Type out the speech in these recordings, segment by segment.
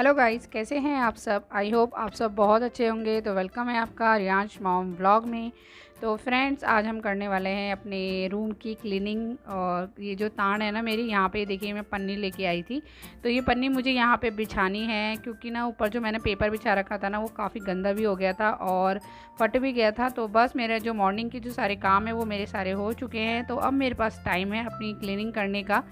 Hello guys, कैसे हैं आप सब। आई होप आप सब बहुत अच्छे होंगे। तो वेलकम है आपका रियांश मॉम व्लॉग में। तो फ्रेंड्स, आज हम करने वाले हैं अपने रूम की क्लीनिंग। और ये जो तान है ना मेरी, यहाँ पे देखिए मैं पन्नी लेके आई थी। तो ये पन्नी मुझे यहाँ पे बिछानी है, क्योंकि ना ऊपर जो मैंने पेपर बिछा रखा था ना, वो काफ़ी गंदा भी हो गया था और फट भी गया था। तो बस मेरे जो मॉर्निंग के जो सारे काम है वो मेरे सारे हो चुके हैं। तो अब मेरे पास टाइम है अपनी क्लीनिंग करने का।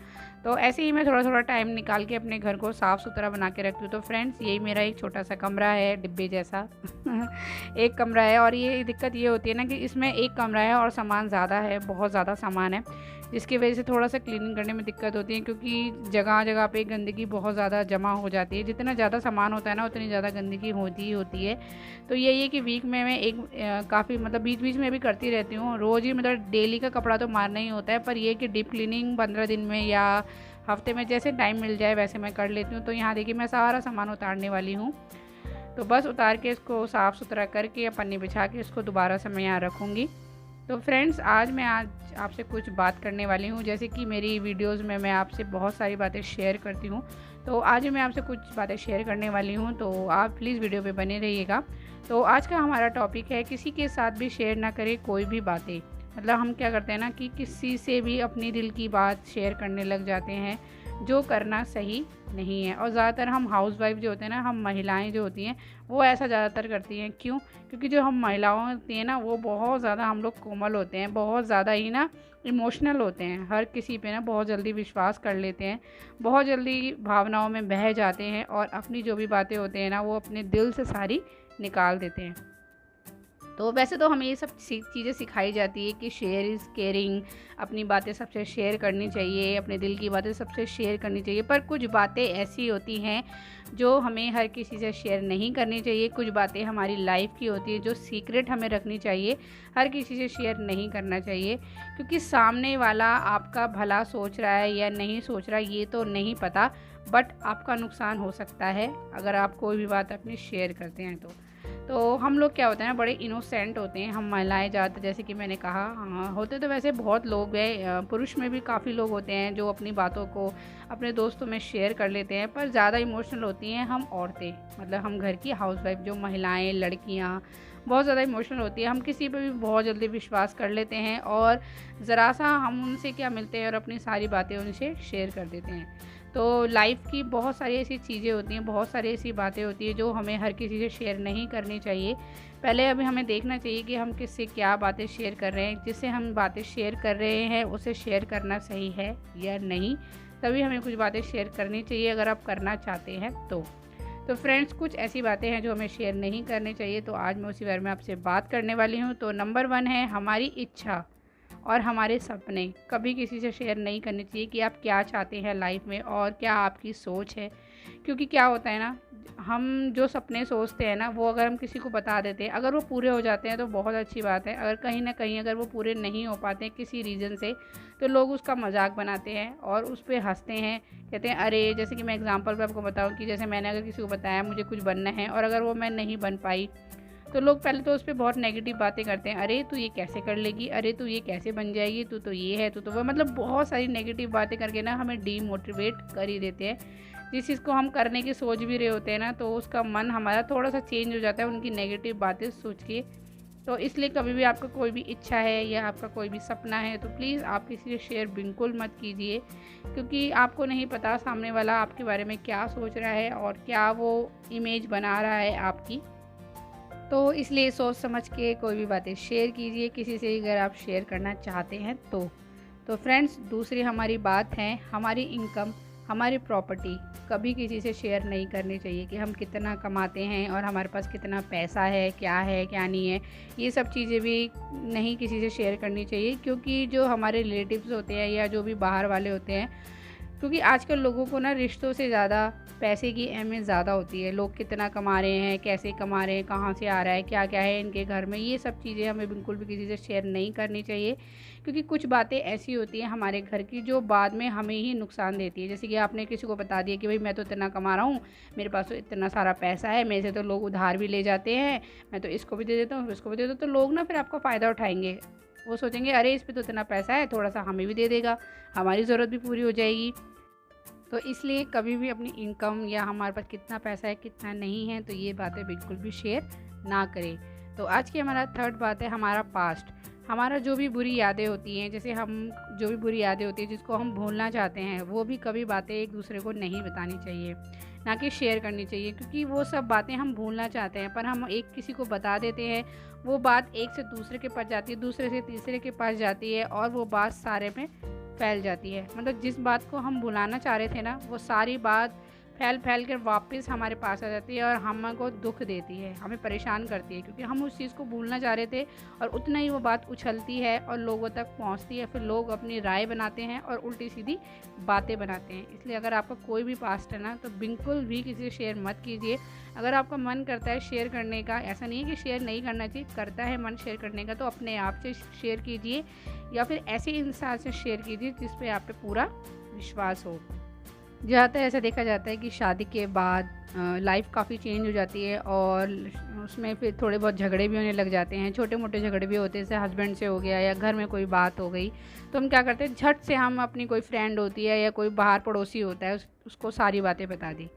तो ऐसे ही मैं थोड़ा थोड़ा टाइम निकाल के अपने घर को साफ़ सुथरा बना के रखती हूँ। तो फ्रेंड्स, यही मेरा एक छोटा सा कमरा है, डिब्बे जैसा एक कमरा है। और ये दिक्कत ये होती है ना कि इसमें एक कमरा है और सामान ज़्यादा है, बहुत ज़्यादा सामान है, जिसकी वजह से थोड़ा सा क्लीनिंग करने में दिक्कत होती है, क्योंकि जगह जगह पे गंदगी बहुत ज़्यादा जमा हो जाती है। जितना ज़्यादा सामान होता है ना, उतनी ज़्यादा गंदगी होती ही होती है। तो यही है कि वीक में मैं एक काफ़ी मतलब बीच बीच में भी करती रहती हूँ। रोज़ ही मतलब डेली का कपड़ा तो मारना ही होता है, पर ये कि डीप क्लीनिंग 15 दिन में या हफ्ते में जैसे टाइम मिल जाए वैसे मैं कर लेती हूँ। तो यहाँ देखिए मैं सारा सामान उतारने वाली हूँ। तो बस उतार के इसको साफ़ सुथरा करके या पन्नी बिछा के इसको दोबारा से मैं यहाँ रखूँगी। तो फ्रेंड्स, आज आपसे कुछ बात करने वाली हूँ। जैसे कि मेरी वीडियोज़ में मैं आपसे बहुत सारी बातें शेयर करती हूँ, तो आज मैं आपसे कुछ बातें शेयर करने वाली हूँ। तो आप प्लीज़ वीडियो पे बने रहिएगा। तो आज का हमारा टॉपिक है, किसी के साथ भी शेयर ना करें कोई भी बातें। मतलब हम क्या करते हैं ना कि किसी से भी अपनी दिल की बात शेयर करने लग जाते हैं, जो करना सही नहीं है। और ज़्यादातर हम हाउसवाइफ जो होते हैं ना, हम महिलाएं जो होती हैं, वो ऐसा ज़्यादातर करती हैं। क्यों? क्योंकि जो हम महिलाएं होती हैं ना, वो बहुत ज़्यादा हम लोग कोमल होते हैं, बहुत ज़्यादा ही ना इमोशनल होते हैं। हर किसी पे ना बहुत जल्दी विश्वास कर लेते हैं, बहुत जल्दी भावनाओं में बह जाते हैं और अपनी जो भी बातें होते हैं ना, वो अपने दिल से सारी निकाल देते हैं। तो वैसे तो हमें ये सब चीज़ें सिखाई जाती है कि शेयर इज़ केयरिंग, अपनी बातें सबसे शेयर करनी चाहिए, अपने दिल की बातें सबसे शेयर करनी चाहिए। पर कुछ बातें ऐसी होती हैं जो हमें हर किसी से शेयर नहीं करनी चाहिए। कुछ बातें हमारी लाइफ की होती है जो सीक्रेट हमें रखनी चाहिए, हर किसी से शेयर नहीं करना चाहिए। क्योंकि सामने वाला आपका भला सोच रहा है या नहीं सोच रहा ये तो नहीं पता, बट आपका नुकसान हो सकता है अगर आप कोई भी बात अपनी शेयर करते हैं। तो हम लोग क्या होते हैं ना, बड़े इनोसेंट होते हैं हम महिलाएं ज़्यादातर। जैसे कि मैंने कहा, हाँ होते तो वैसे बहुत लोग हैं, पुरुष में भी काफ़ी लोग होते हैं जो अपनी बातों को अपने दोस्तों में शेयर कर लेते हैं। पर ज़्यादा इमोशनल होती हैं हम औरतें, मतलब हम घर की हाउसवाइफ जो महिलाएं, लड़कियां बहुत ज़्यादा इमोशनल होती है। हम किसी पर भी बहुत जल्दी विश्वास कर लेते हैं और ज़रा सा हम उनसे क्या मिलते हैं और अपनी सारी बातें उनसे शेयर कर देते हैं। तो लाइफ की बहुत सारी ऐसी चीज़ें होती हैं, बहुत सारी ऐसी बातें होती हैं जो हमें हर किसी से शेयर नहीं करनी चाहिए। पहले अभी हमें देखना चाहिए कि हम किससे क्या बातें शेयर कर रहे हैं, जिससे हम बातें शेयर कर रहे हैं उसे शेयर करना सही है या नहीं। तभी हमें कुछ बातें शेयर करनी चाहिए अगर आप करना चाहते हैं तो फ्रेंड्स, कुछ ऐसी बातें हैं जो हमें शेयर नहीं करनी चाहिए। तो आज मैं उसी बारे में आपसे बात करने वाली हूँ। तो नंबर 1 है, हमारी इच्छा और हमारे सपने कभी किसी से शेयर नहीं करने चाहिए कि आप क्या चाहते हैं लाइफ में और क्या आपकी सोच है। क्योंकि क्या होता है ना, हम जो सपने सोचते हैं ना, वो अगर हम किसी को बता देते हैं, अगर वो पूरे हो जाते हैं तो बहुत अच्छी बात है। अगर कहीं ना कहीं अगर वो पूरे नहीं हो पाते हैं किसी रीज़न से, तो लोग उसका मजाक बनाते हैं और उस पर हंसते हैं, कहते हैं अरे। जैसे कि मैं एग्जांपल पे आपको बताऊं कि जैसे मैंने अगर किसी को बताया मुझे कुछ बनना है और अगर वो मैं नहीं बन पाई, तो लोग पहले तो उस पर बहुत नेगेटिव बातें करते हैं। अरे तू ये कैसे कर लेगी, अरे तू ये कैसे बन जाएगी, तू तो ये है, तू तो वो, मतलब बहुत सारी नेगेटिव बातें करके ना हमें डीमोटिवेट कर ही देते हैं। जिस चीज़ को हम करने की सोच भी रहे होते हैं ना, तो उसका मन हमारा थोड़ा सा चेंज हो जाता है उनकी नेगेटिव बातें सोच के। तो इसलिए कभी भी आपका कोई भी इच्छा है या आपका कोई भी सपना है, तो प्लीज़ आप किसी से शेयर बिल्कुल मत कीजिए। क्योंकि आपको नहीं पता सामने वाला आपके बारे में क्या सोच रहा है और क्या वो इमेज बना रहा है आपकी। तो इसलिए सोच समझ के कोई भी बातें शेयर कीजिए किसी से, अगर आप शेयर करना चाहते हैं तो फ्रेंड्स, दूसरी हमारी बात है, हमारी इनकम, हमारी प्रॉपर्टी कभी किसी से शेयर नहीं करनी चाहिए कि हम कितना कमाते हैं और हमारे पास कितना पैसा है क्या नहीं है। ये सब चीज़ें भी नहीं किसी से शेयर करनी चाहिए। क्योंकि जो हमारे रिलेटिव्स होते हैं या जो भी बाहर वाले होते हैं, क्योंकि आजकल लोगों को ना रिश्तों से ज़्यादा पैसे की अहमियत ज़्यादा होती है। लोग कितना कमा रहे हैं, कैसे कमा रहे हैं, कहाँ से आ रहा है, क्या क्या है इनके घर में, ये सब चीज़ें हमें बिल्कुल भी किसी से शेयर नहीं करनी चाहिए। क्योंकि कुछ बातें ऐसी होती हैं हमारे घर की जो बाद में हमें ही नुकसान देती है। जैसे कि आपने किसी को बता दिया कि भाई मैं तो इतना कमा रहा हूँ, मेरे पास तो इतना सारा पैसा है, मेरे से तो लोग उधार भी ले जाते हैं, मैं तो इसको भी दे देता हूँ, इसको भी दे देता हूँ। तो लोग ना फिर आपका फ़ायदा उठाएंगे। वो सोचेंगे अरे इस पे तो इतना पैसा है, थोड़ा सा हमें भी दे देगा, हमारी ज़रूरत भी पूरी हो जाएगी। तो इसलिए कभी भी अपनी इनकम या हमारे पास कितना पैसा है कितना नहीं है, तो ये बातें बिल्कुल भी शेयर ना करें। तो आज की हमारा थर्ड बात है हमारा पास्ट। हमारा जो भी बुरी यादें होती हैं, जैसे हम जो भी बुरी यादें होती हैं जिसको हम भूलना चाहते हैं, वो भी कभी बातें एक दूसरे को नहीं बतानी चाहिए, ना कि शेयर करनी चाहिए, क्योंकि वो सब बातें हम भूलना चाहते हैं पर हम एक किसी को बता देते हैं, वो बात एक से दूसरे के पास जाती है, दूसरे से तीसरे के पास जाती है और वो बात सारे में फैल जाती है। मतलब जिस बात को हम भुलाना चाह रहे थे ना, वो सारी बात फैल फैल कर वापस हमारे पास आ जाती है और हमको दुख देती है, हमें परेशान करती है, क्योंकि हम उस चीज़ को भूलना चाह रहे थे और उतना ही वो बात उछलती है और लोगों तक पहुंचती है। फिर लोग अपनी राय बनाते हैं और उल्टी सीधी बातें बनाते हैं। इसलिए अगर आपका कोई भी पास्ट है ना, तो बिल्कुल भी किसी से शेयर मत कीजिए। अगर आपका मन करता है शेयर करने का, ऐसा नहीं है कि शेयर नहीं करना चाहिए, करता है मन शेयर करने का, तो अपने आप से शेयर कीजिए या फिर ऐसे इंसान से शेयर कीजिए जिस पे आप पे पूरा विश्वास हो। ज़्यादातर ऐसा देखा जाता है कि शादी के बाद लाइफ काफ़ी चेंज हो जाती है और उसमें फिर थोड़े बहुत झगड़े भी होने लग जाते हैं, छोटे मोटे झगड़े भी होते हैं, जैसे हस्बैंड से हो गया या घर में कोई बात हो गई, तो हम क्या करते हैं, झट से हम अपनी कोई फ्रेंड होती है या कोई बाहर पड़ोसी होता है उसको सारी बातें बता दी।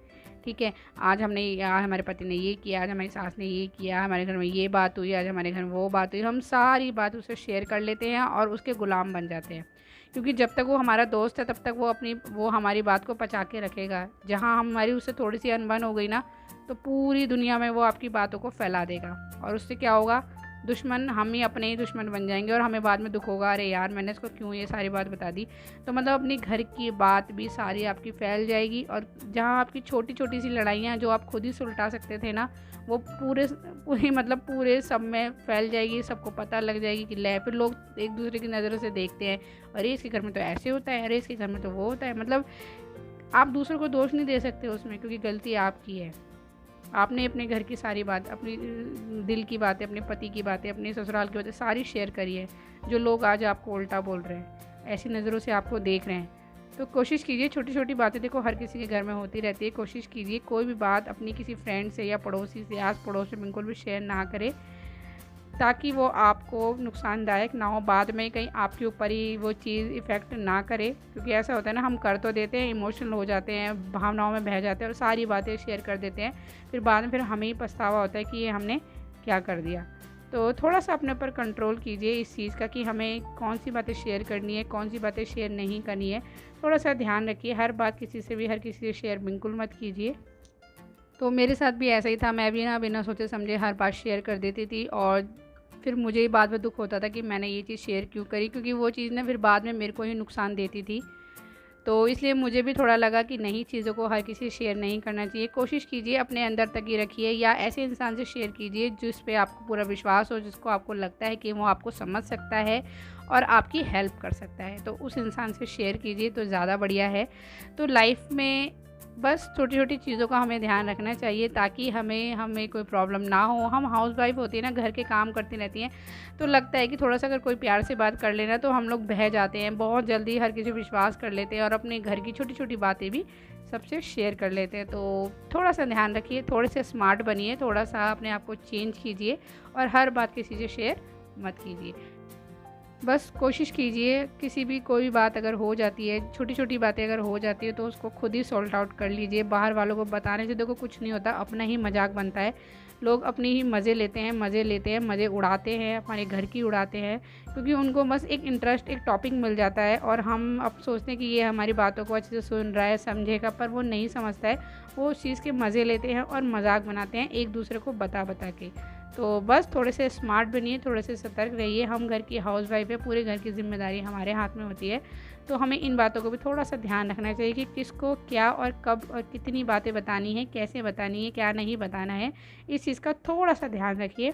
ठीक है, आज हमारे पति ने ये किया, आज हमारी सास ने ये किया, हमारे घर में ये बात हुई, आज हमारे घर में वो बात हुई, हम सारी बात उससे शेयर कर लेते हैं और उसके गुलाम बन जाते हैं। क्योंकि जब तक वो हमारा दोस्त है तब तक वो हमारी बात को पचा के रखेगा। जहाँ हमारी उससे थोड़ी सी अनबन हो गई ना, तो पूरी दुनिया में वो आपकी बातों को फैला देगा और उससे क्या होगा, दुश्मन हम ही अपने ही दुश्मन बन जाएंगे और हमें बाद में दुख होगा, अरे यार मैंने इसको क्यों ये सारी बात बता दी। तो मतलब अपनी घर की बात भी सारी आपकी फैल जाएगी और जहाँ आपकी छोटी छोटी सी लड़ाइयाँ जो आप खुद ही सुलटा सकते थे ना, वो पूरे सब में फैल जाएगी, सबको पता लग जाएगी कि ले, फिर लोग एक दूसरे की नज़रों से देखते हैं, अरे इसके घर में तो ऐसे होता है, अरे इसके घर में तो वो होता है। मतलब आप दूसरों को दोष नहीं दे सकते उसमें, क्योंकि गलती आपकी है। आपने अपने घर की सारी बात, अपनी दिल की बातें, अपने पति की बातें, अपने ससुराल की बातें सारी शेयर करी है। जो लोग आज आपको उल्टा बोल रहे हैं, ऐसी नज़रों से आपको देख रहे हैं, तो कोशिश कीजिए, छोटी छोटी बातें देखो हर किसी के घर में होती रहती है, कोशिश कीजिए कोई भी बात अपनी किसी फ्रेंड से या पड़ोसी से, आस पड़ोस में बिल्कुल भी शेयर ना करें, ताकि वो आपको नुकसानदायक ना हो, बाद में कहीं आपके ऊपर ही वो चीज़ इफ़ेक्ट ना करे। क्योंकि ऐसा होता है ना, हम कर तो देते हैं, इमोशनल हो जाते हैं, भावनाओं में बह जाते हैं और सारी बातें शेयर कर देते हैं, फिर बाद में फिर हमें ही पछतावा होता है कि ये हमने क्या कर दिया। तो थोड़ा सा अपने ऊपर कंट्रोल कीजिए इस चीज़ का कि हमें कौन सी बातें शेयर करनी है, कौन सी बातें शेयर नहीं करनी है। थोड़ा सा ध्यान रखिए, हर बात किसी से भी हर किसी से शेयर बिल्कुल मत कीजिए। तो मेरे साथ भी ऐसा ही था, मैं भी ना बिना सोचे समझे हर बात शेयर कर देती थी और फिर मुझे ही बाद में दुख होता था कि मैंने ये चीज़ शेयर क्यों करी, क्योंकि वो चीज़ ना फिर बाद में मेरे को ही नुकसान देती थी। तो इसलिए मुझे भी थोड़ा लगा कि नहीं, चीज़ों को हर किसी से शेयर नहीं करना चाहिए। कोशिश कीजिए अपने अंदर तक ही रखिए या ऐसे इंसान से शेयर कीजिए जिस पे आपको पूरा विश्वास हो, जिसको आपको लगता है कि वो आपको समझ सकता है और आपकी हेल्प कर सकता है, तो उस इंसान से शेयर कीजिए तो ज़्यादा बढ़िया है। तो लाइफ में बस छोटी छोटी चीज़ों का हमें ध्यान रखना चाहिए ताकि हमें कोई प्रॉब्लम ना हो। हम हाउसवाइफ होती है ना, घर के काम करती रहती हैं, तो लगता है कि थोड़ा सा अगर कोई प्यार से बात कर लेना तो हम लोग बह जाते हैं, बहुत जल्दी हर किसी विश्वास कर लेते हैं और अपने घर की छोटी छोटी बातें भी सबसे शेयर कर लेते हैं। तो थोड़ा सा ध्यान रखिए, थोड़े से स्मार्ट बनिए, थोड़ा सा अपने आप को चेंज कीजिए और हर बात किसी से शेयर मत कीजिए। बस कोशिश कीजिए, किसी भी कोई बात अगर हो जाती है, छोटी छोटी बातें अगर हो जाती है तो उसको खुद ही सॉल्ट आउट कर लीजिए। बाहर वालों को बताने से देखो कुछ नहीं होता, अपना ही मजाक बनता है। लोग अपनी ही मज़े लेते हैं, मज़े उड़ाते हैं, हमारे घर की उड़ाते हैं, क्योंकि उनको बस एक इंटरेस्ट, एक टॉपिक मिल जाता है और हम अब सोचते हैं कि ये हमारी बातों को अच्छे से सुन रहा है, समझेगा, पर वो नहीं समझता है। वो उस चीज़ के मज़े लेते हैं और मजाक बनाते हैं एक दूसरे को बता बता के। तो बस थोड़े से स्मार्ट बनिए, थोड़े से सतर्क रहिए। हम घर की हाउसवाइफ है, पूरे घर की जिम्मेदारी हमारे हाथ में होती है, तो हमें इन बातों को भी थोड़ा सा ध्यान रखना चाहिए कि किसको क्या और कब और कितनी बातें बतानी है, कैसे बतानी है, क्या नहीं बताना है, इस चीज़ का थोड़ा सा ध्यान रखिए।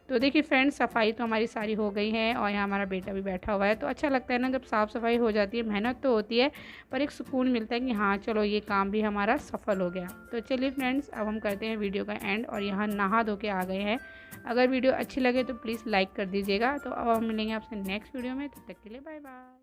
तो देखिए फ्रेंड्स, सफाई तो हमारी सारी हो गई है और यहाँ हमारा बेटा भी बैठा हुआ है। तो अच्छा लगता है ना जब साफ़ सफाई हो जाती है, मेहनत तो होती है पर एक सुकून मिलता है कि हाँ चलो ये काम भी हमारा सफल हो गया। तो चलिए फ्रेंड्स, अब हम करते हैं वीडियो का एंड और यहाँ नहा धो के आ गए हैं। अगर वीडियो अच्छी लगे तो प्लीज़ लाइक कर दीजिएगा। तो अब हम मिलेंगे आपसे नेक्स्ट वीडियो में, तब तक के लिए बाय बाय।